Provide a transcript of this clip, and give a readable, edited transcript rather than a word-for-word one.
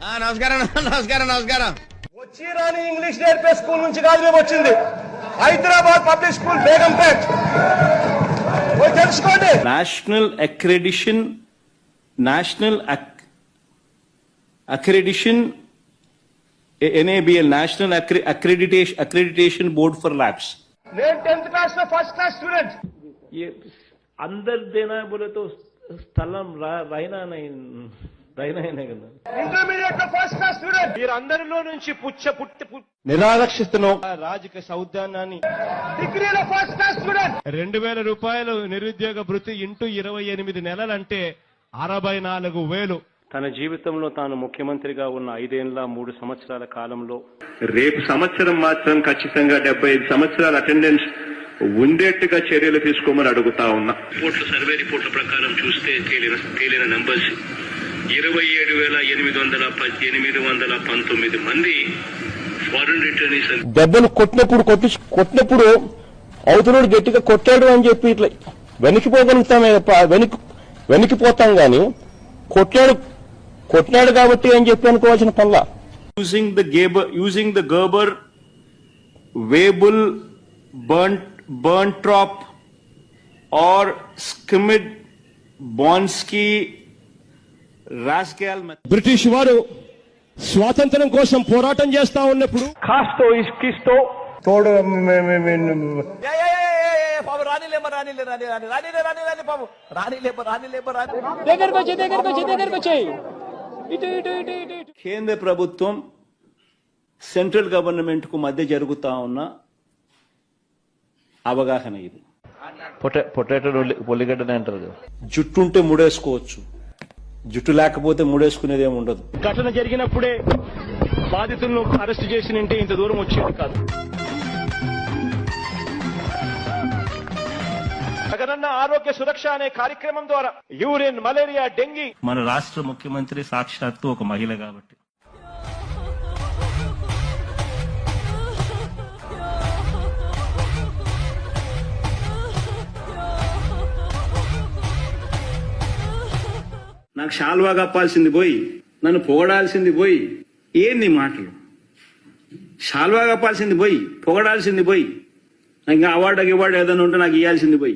నమస్కారం నమస్కారం నమస్కారం. వచ్చి రాని ఇంగ్లీష్ నేర్పే స్కూల్ నుంచి కాదు మేము వచ్చింది, హైదరాబాద్ పబ్లిక్ స్కూల్ బేగంపేట్. తెలుసుకోండి. National accreditation NABL national accreditation board for labs. నేను 10th క్లాస్ లో ఫస్ట్ క్లాస్ స్టూడెంట్. अंदर देना है बोले तो స్థలం రైనా కదా. ఇంటర్మీడియట్ లో ఫస్ట్ క్లాస్ స్టూడెంట్. మీరందరిలో నుంచి నిరాకరిస్తున్న రాజకీయ సౌద్యాన్ని డిగ్రీలో ఫస్ట్ క్లాస్ స్టూడెంట్. 2000 రూపాయలు నిరుద్యోగ భృతి ఇంటూ 28 నెలలంటే 64,000. తన జీవితంలో తాను ముఖ్యమంత్రిగా ఉన్న 5 ఏళ్ల 3 సంవత్సరాల కాలంలో రేపు సంవత్సరం మాత్రం ఖచ్చితంగా 75 సంవత్సరాల అటెండెన్స్ ఉండేట్టుగా చర్యలు తీసుకోమని అడుగుతా ఉన్నా. సర్వే రిపోర్ట్ల ప్రకారం చూస్తే తేలిన నంబర్స్ 27,819 మంది ఫారెన్ రిటర్నీస్. దెబ్బలు కొట్టినప్పుడు అవతలోడు గట్టిగా కొట్టాడు అని చెప్పి ఇట్లా వెనక్కిపోగలుగుతామే తప్ప వెనక్కిపోతాం గాని కొట్టినాడు కాబట్టి అని చెప్పి అనుకోవాల్సిన పనుల. using the Gerber, Weibull, Berntrop or Schmidt, Bonsky, Rascal. British వారు స్వాతంత్రం కోసం పోరాటం చేస్తా ఉన్నప్పుడు కాస్తో ఇస్కిస్తో తోడు కేంద్ర ప్రభుత్వం సెంట్రల్ గవర్నమెంట్ కు మధ్య జరుగుతా ఉన్న అవగాహన ఇది. పొటాటో పొల్లిగడ్డనే అంటారు. జుట్టుంటే ముడేసుకోవచ్చు, జుట్టు లేకపోతే ముడేసుకునేది ఏమి ఉండదు. ఘటన జరిగినప్పుడే బాధితులను అరెస్ట్ చేసినంటే ఇంత దూరం వచ్చేది కాదు. జగనన్న ఆరోగ్య సురక్ష అనే కార్యక్రమం ద్వారా యూరిన్, మలేరియా, డెంగీ. మన రాష్ట్ర ముఖ్యమంత్రి సాక్షాత్తు ఒక మహిళ కాబట్టి నాకు శాల్వా కప్పాల్సింది పోయి నన్ను పొగడాల్సింది పోయి ఏంది మాటలు. శాల్వా కప్పాల్సింది పోయి పొగడాల్సింది పోయి నాకు ఇంకా అవార్డు ఏదైనా ఉంటే నాకు ఇవ్వాల్సింది పోయి